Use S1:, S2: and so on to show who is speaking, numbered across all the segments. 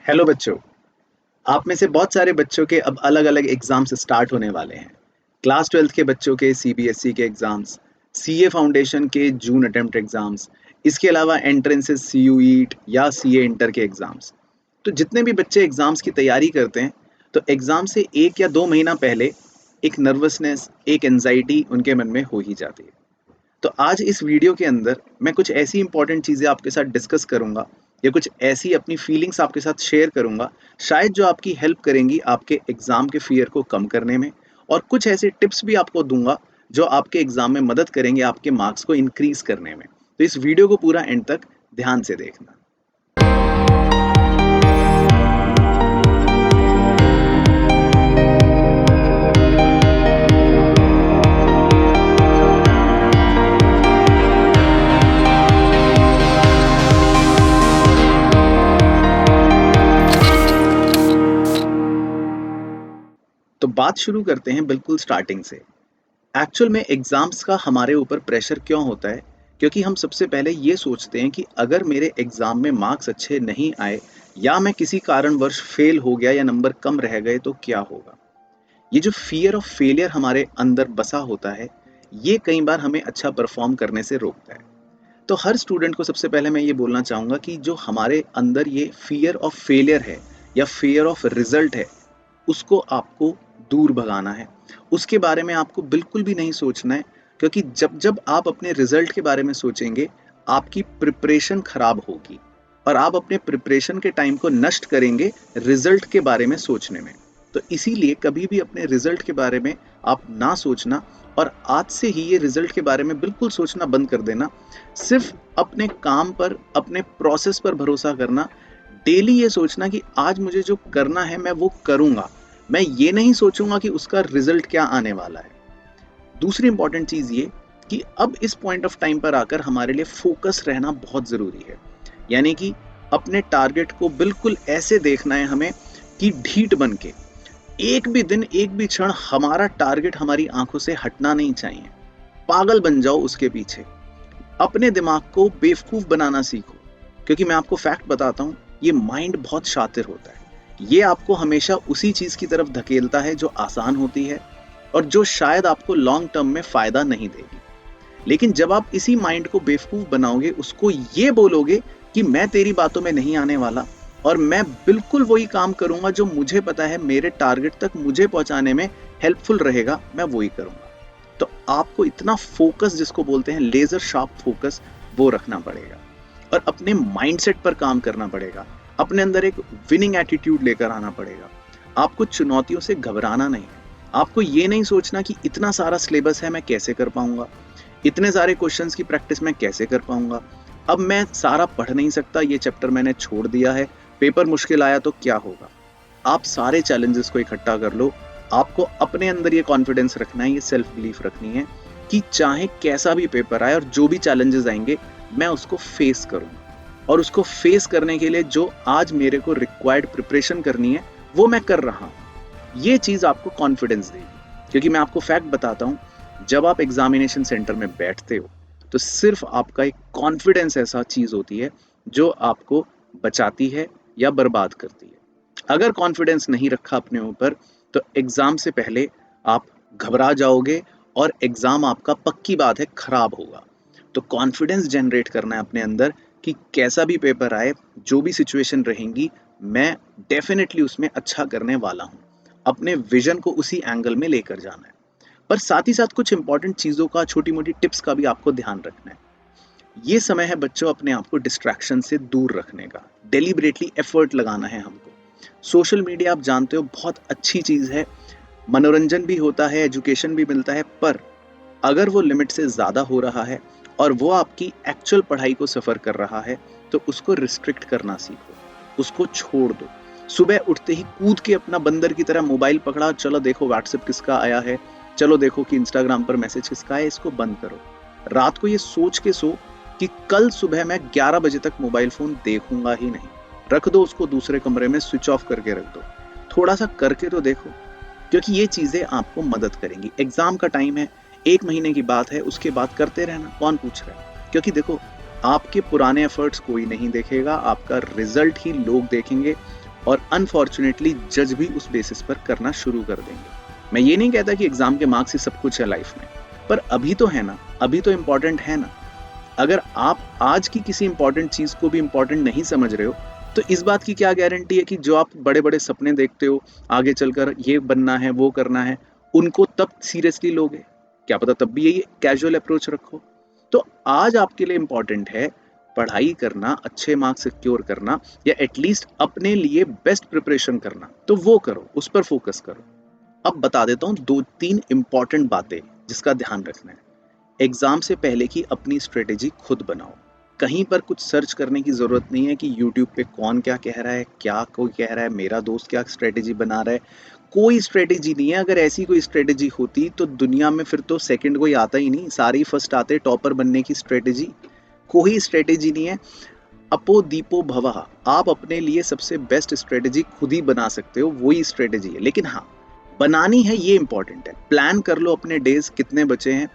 S1: Hello बच्चों। आप में से बहुत सारे बच्चों के अब अलग अलग एग्जाम्स स्टार्ट होने वाले हैं। क्लास 12th के बच्चों के सीबीएसई के एग्जाम्स, सीए फाउंडेशन के जून अटेम्प्ट एग्जाम्स, इसके अलावा एंट्रेंसेस सीयूईट या सीए इंटर के एग्जाम्स। तो जितने भी बच्चे एग्जाम्स की तैयारी करते हैं, तो एग्जाम से 1 या 2 महीना पहले एक नर्वसनेस, एक एंजाइटी उनके मन में हो ही जाती है। तो आज इस वीडियो के अंदर मैं कुछ ऐसी इंपॉर्टेंट चीज़ें आपके साथ डिस्कस करूंगा या कुछ ऐसी अपनी फीलिंग्स आपके साथ शेयर करूंगा, शायद जो आपकी हेल्प करेंगी आपके एग्ज़ाम के फियर को कम करने में। और कुछ ऐसे टिप्स भी आपको दूंगा जो आपके एग्ज़ाम में मदद करेंगे आपके मार्क्स को इंक्रीज करने में। तो इस वीडियो को पूरा एंड तक ध्यान से देखना। तो बात शुरू करते हैं बिल्कुल स्टार्टिंग से। एक्चुअल में एग्ज़ाम्स का हमारे ऊपर प्रेशर क्यों होता है? क्योंकि हम सबसे पहले ये सोचते हैं कि अगर मेरे एग्ज़ाम में मार्क्स अच्छे नहीं आए या मैं किसी कारणवश फेल हो गया या नंबर कम रह गए तो क्या होगा? ये जो फ़ियर ऑफ फेलियर हमारे अंदर बसा होता है, ये कई बार हमें अच्छा परफ़ॉर्म करने से रोकता है। तो हर स्टूडेंट को सबसे पहले मैं ये बोलना चाहूँगा कि जो हमारे अंदर ये फ़ियर ऑफ फेलियर है या फ़ियर ऑफ रिज़ल्ट है, उसको आपको दूर भगाना है। उसके बारे में आपको बिल्कुल भी नहीं सोचना है, क्योंकि जब-जब आप अपने रिज़ल्ट के बारे में सोचेंगे, आपकी प्रिपरेशन खराब होगी और आप अपने प्रिपरेशन के टाइम को नष्ट करेंगे रिज़ल्ट के बारे में सोचने में। तो इसीलिए कभी भी अपने रिज़ल्ट के बारे में आप ना सोचना और आज से ही ये रिज़ल्ट के बारे में बिल्कुल सोचना बंद कर देना। सिर्फ़ अपने काम पर, अपने प्रोसेस पर भरोसा करना। डेली ये सोचना कि आज मुझे जो करना है मैं वो करूँगा। मैं ये नहीं सोचूँगा कि उसका रिज़ल्ट क्या आने वाला है। दूसरी इंपॉर्टेंट चीज़ ये कि अब इस पॉइंट ऑफ टाइम पर आकर हमारे लिए फ़ोकस रहना बहुत ज़रूरी है। यानी कि अपने टारगेट को बिल्कुल ऐसे देखना है हमें कि ढीठ बन के, एक भी दिन, एक भी क्षण हमारा टारगेट हमारी आँखों से हटना नहीं चाहिए। पागल बन जाओ उसके पीछे। अपने दिमाग को बेवकूफ़ बनाना सीखो, क्योंकि मैं आपको फैक्ट बताता हूँ, ये माइंड बहुत शातिर होता है। ये आपको हमेशा उसी चीज़ की तरफ धकेलता है जो आसान होती है और जो शायद आपको लॉन्ग टर्म में फ़ायदा नहीं देगी। लेकिन जब आप इसी माइंड को बेवकूफ़ बनाओगे, उसको ये बोलोगे कि मैं तेरी बातों में नहीं आने वाला और मैं बिल्कुल वही काम करूँगा जो मुझे पता है मेरे टारगेट तक मुझे पहुँचाने में हेल्पफुल रहेगा, मैं वही करूँगा। तो आपको इतना फोकस, जिसको बोलते हैं लेजर शार्प फोकस, वो रखना पड़ेगा और अपने माइंडसेट पर काम करना पड़ेगा। अपने अंदर एक विनिंग एटीट्यूड लेकर आना पड़ेगा। आपको चुनौतियों से घबराना नहीं है। आपको ये नहीं सोचना कि इतना सारा सिलेबस है, मैं कैसे कर पाऊंगा, इतने सारे क्वेश्चंस की प्रैक्टिस मैं कैसे कर पाऊंगा, अब मैं सारा पढ़ नहीं सकता, ये चैप्टर मैंने छोड़ दिया है, पेपर मुश्किल आया तो क्या होगा। आप सारे चैलेंजेस को इकट्ठा कर लो। आपको अपने अंदर ये कॉन्फिडेंस रखना है, ये सेल्फ बिलीफ रखनी है कि चाहे कैसा भी पेपर आए और जो भी चैलेंजेस आएंगे, मैं उसको फेस करूंगा और उसको फेस करने के लिए जो आज मेरे को रिक्वायर्ड प्रिपरेशन करनी है वो मैं कर रहा हूँ। ये चीज़ आपको कॉन्फिडेंस देगी, क्योंकि मैं आपको फैक्ट बताता हूँ, जब आप एग्जामिनेशन सेंटर में बैठते हो तो सिर्फ आपका एक कॉन्फिडेंस ऐसा चीज़ होती है जो आपको बचाती है या बर्बाद करती है। अगर कॉन्फिडेंस नहीं रखा अपने ऊपर, तो एग्ज़ाम से पहले आप घबरा जाओगे और एग्ज़ाम आपका पक्की बात है खराब होगा। तो कॉन्फिडेंस जनरेट करना है अपने अंदर कि कैसा भी पेपर आए, जो भी सिचुएशन रहेंगी, मैं डेफिनेटली उसमें अच्छा करने वाला हूँ। अपने विजन को उसी एंगल में लेकर जाना है। पर साथ ही साथ कुछ इंपॉर्टेंट चीज़ों का, छोटी मोटी टिप्स का भी आपको ध्यान रखना है। ये समय है बच्चों अपने आप को डिस्ट्रैक्शन से दूर रखने का। डेलिबरेटली एफर्ट लगाना है हमको। सोशल मीडिया आप जानते हो बहुत अच्छी चीज़ है, मनोरंजन भी होता है, एजुकेशन भी मिलता है, पर अगर वो लिमिट से ज़्यादा हो रहा है और वो आपकी एक्चुअल पढ़ाई को सफ़र कर रहा है, तो उसको रिस्ट्रिक्ट करना सीखो, उसको छोड़ दो। सुबह उठते ही कूद के अपना बंदर की तरह मोबाइल पकड़ा, चलो देखो व्हाट्सएप किसका आया है, चलो देखो कि इंस्टाग्राम पर मैसेज किसका है, इसको बंद करो। रात को ये सोच के सो कि कल सुबह मैं 11 बजे तक मोबाइल फ़ोन देखूंगा ही नहीं। रख दो उसको दूसरे कमरे में, स्विच ऑफ करके रख दो। थोड़ा सा करके तो देखो, क्योंकि ये चीज़ें आपको मदद करेंगी। एग्ज़ाम का टाइम है, 1 महीने की बात है, उसके बाद करते रहना, कौन पूछ रहा है। क्योंकि देखो, आपके पुराने एफर्ट्स कोई नहीं देखेगा, आपका रिजल्ट ही लोग देखेंगे। और अनफॉर्चुनेटली जज भी उस बेसिस पर करना शुरू कर देंगे। मैं ये नहीं कहता कि एग्जाम के मार्क्स ही सब कुछ है लाइफ में, पर अभी तो है ना, अभी तो इम्पोर्टेंट है ना। अगर आप आज की किसी इंपॉर्टेंट चीज को भी इंपॉर्टेंट नहीं समझ रहे हो, तो इस बात की क्या गारंटी है कि जो आप बड़े बड़े सपने देखते हो आगे चलकर ये बनना है वो करना है, उनको तब सीरियसली लोगे? क्या पता तब भी यही कैजुअल अप्रोच रखो। तो आज आपके लिए इंपॉर्टेंट है पढ़ाई करना, अच्छे मार्क्स सिक्योर करना, या एटलीस्ट अपने लिए बेस्ट प्रिपरेशन करना, तो वो करो, उस पर फोकस करो। अब बता देता हूँ दो तीन इंपॉर्टेंट बातें जिसका ध्यान रखना है। एग्जाम से पहले की अपनी स्ट्रेटेजी खुद बनाओ। कहीं पर कुछ सर्च करने की जरूरत नहीं है कि यूट्यूब पे कौन क्या कह रहा है, क्या कोई कह रहा है, मेरा दोस्त क्या स्ट्रेटेजी बना रहा है। कोई स्ट्रेटेजी नहीं है। अगर ऐसी कोई स्ट्रेटेजी होती तो दुनिया में फिर तो सेकंड कोई आता ही नहीं, सारे ही फर्स्ट आते टॉपर बनने की स्ट्रेटेजी। कोई स्ट्रेटेजी नहीं है। अपो दीपो भवः, आप अपने लिए सबसे बेस्ट स्ट्रेटेजी खुद ही बना सकते हो, वही स्ट्रेटेजी है। लेकिन हाँ, बनानी है ये इंपॉर्टेंट है। प्लान कर लो अपने डेज कितने बचे हैं,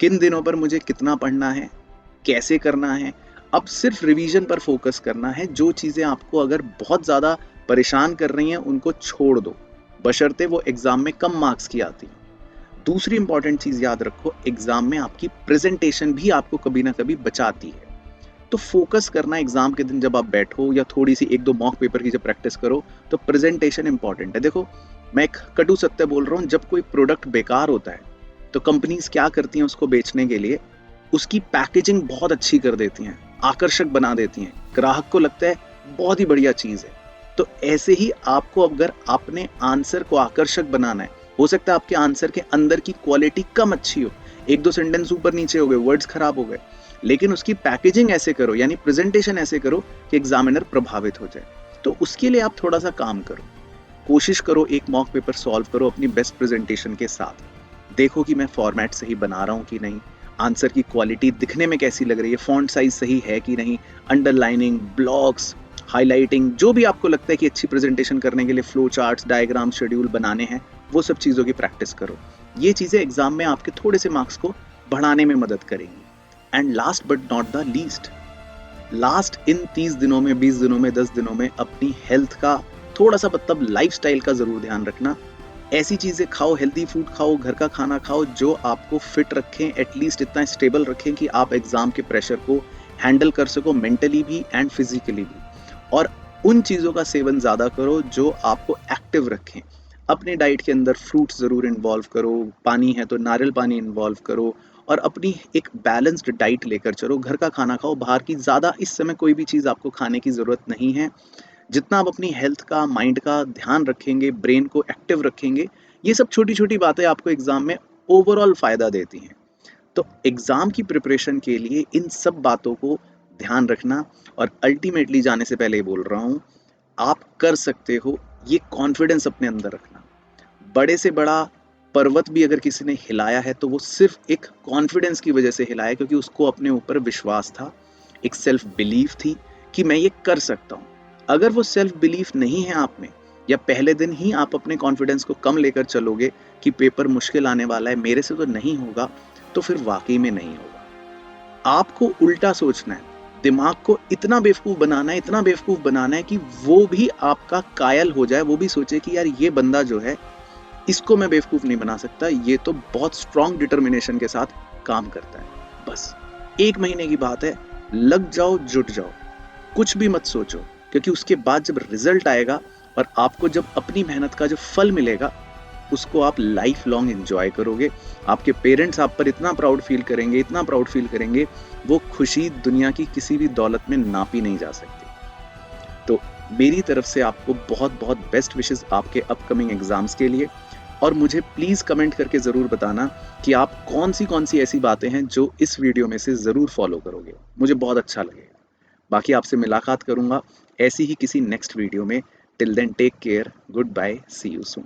S1: किन दिनों पर मुझे कितना पढ़ना है, कैसे करना है। अब सिर्फ रिवीजन पर फोकस करना है। जो चीज़ें आपको अगर बहुत ज़्यादा परेशान कर रही हैं उनको छोड़ दो, बशर्ते वो एग्ज़ाम में कम मार्क्स की आती हैं। दूसरी इंपॉर्टेंट चीज़ याद रखो, एग्ज़ाम में आपकी प्रेजेंटेशन भी आपको कभी ना कभी बचाती है। तो फोकस करना एग्ज़ाम के दिन जब आप बैठो या थोड़ी सी एक दो मॉक पेपर की जब प्रैक्टिस करो, तो प्रेजेंटेशन इंपॉर्टेंट है। देखो, मैं एक कटु सत्य बोल रहा हूँ, जब कोई प्रोडक्ट बेकार होता है तो कंपनीज क्या करती हैं उसको बेचने के लिए, उसकी पैकेजिंग बहुत अच्छी कर देती हैं, आकर्षक बना देती हैं, ग्राहक को लगता है बहुत ही बढ़िया चीज़ है। तो ऐसे ही आपको अगर अपने आंसर को आकर्षक बनाना है, हो सकता है आपके आंसर के अंदर की क्वालिटी कम अच्छी हो, एक दो सेंटेंस ऊपर नीचे हो गए, वर्ड्स खराब हो गए, लेकिन उसकी पैकेजिंग ऐसे करो, यानी प्रेजेंटेशन ऐसे करो कि एग्जामिनर प्रभावित हो जाए। तो उसके लिए आप थोड़ा सा काम करो, कोशिश करो, एक मॉक पेपर सॉल्व करो अपनी बेस्ट प्रेजेंटेशन के साथ। देखो कि मैं फॉर्मेट सही बना रहा हूँ कि नहीं, आंसर की क्वालिटी दिखने में कैसी लग रही है, फॉन्ट साइज सही है कि नहीं, अंडरलाइनिंग, ब्लॉक्स, हाईलाइटिंग, जो भी आपको लगता है कि अच्छी प्रेजेंटेशन करने के लिए फ्लो चार्ट्स, डायग्राम, शेड्यूल बनाने हैं, वो सब चीज़ों की प्रैक्टिस करो। ये चीज़ें एग्जाम में आपके थोड़े से मार्क्स को बढ़ाने में मदद करेंगी। And last but not the least, last in 30 दिनों में, 20 दिनों में, 10 दिनों में अपनी हेल्थ का थोड़ा सा, मतलब लाइफस्टाइल का जरूर ध्यान रखना। ऐसी चीजें खाओ, हेल्दी फूड खाओ, घर का खाना खाओ जो आपको फिट रखें, एटलीस्ट इतना स्टेबल रखें कि आप एग्जाम के प्रेशर को हैंडल कर सको, मेंटली भी एंड फिजिकली भी। और उन चीज़ों का सेवन ज़्यादा करो जो आपको एक्टिव रखें। अपने डाइट के अंदर फ्रूट्स ज़रूर इन्वॉल्व करो, पानी है तो नारियल पानी इन्वॉल्व करो, और अपनी एक बैलेंस्ड डाइट लेकर चलो। घर का खाना खाओ, बाहर की ज़्यादा इस समय कोई भी चीज़ आपको खाने की ज़रूरत नहीं है। जितना आप अपनी हेल्थ का, माइंड का ध्यान रखेंगे, ब्रेन को एक्टिव रखेंगे, ये सब छोटी छोटी बातें आपको एग्जाम में ओवरऑल फायदा देती हैं। तो एग्जाम की प्रिपरेशन के लिए इन सब बातों को ध्यान रखना। और अल्टीमेटली जाने से पहले बोल रहा हूँ, आप कर सकते हो, ये कॉन्फिडेंस अपने अंदर रखना। बड़े से बड़ा पर्वत भी अगर किसी ने हिलाया है तो वो सिर्फ एक कॉन्फिडेंस की वजह से हिलाया, क्योंकि उसको अपने ऊपर विश्वास था, एक सेल्फ बिलीफ थी कि मैं ये कर सकता हूँ। अगर वो सेल्फ बिलीफ नहीं है आप में, या पहले दिन ही आप अपने कॉन्फिडेंस को कम लेकर चलोगे कि पेपर मुश्किल आने वाला है, मेरे से तो नहीं होगा, तो फिर वाकई में नहीं होगा। आपको उल्टा सोचना है, दिमाग को इतना बेवकूफ बनाना है, इतना बेवकूफ बनाना है कि वो भी आपका कायल हो जाए, वो भी सोचे कि यार ये बंदा जो है, इसको मैं बेवकूफ नहीं बना सकता, ये तो बहुत स्ट्रांग डिटर्मिनेशन के साथ काम करता है। बस 1 महीने की बात है, लग जाओ, जुट जाओ, कुछ भी मत सोचो, क्योंकि उसके बाद जब रिजल्ट आएगा और आपको जब अपनी मेहनत का जो फल मिलेगा, उसको आप लाइफ लॉन्ग एंजॉय करोगे। आपके पेरेंट्स आप पर इतना प्राउड फील करेंगे, इतना प्राउड फील करेंगे, वो खुशी दुनिया की किसी भी दौलत में नापी नहीं जा सकती। तो मेरी तरफ से आपको बहुत बहुत बेस्ट विशेस आपके अपकमिंग एग्जाम्स के लिए। और मुझे प्लीज कमेंट करके जरूर बताना कि आप कौन सी ऐसी बातें हैं जो इस वीडियो में से जरूर फॉलो करोगे, मुझे बहुत अच्छा लगेगा। बाकी आपसे मुलाकात करूंगा ऐसी ही किसी नेक्स्ट वीडियो में। Till then take care, goodbye, see you soon.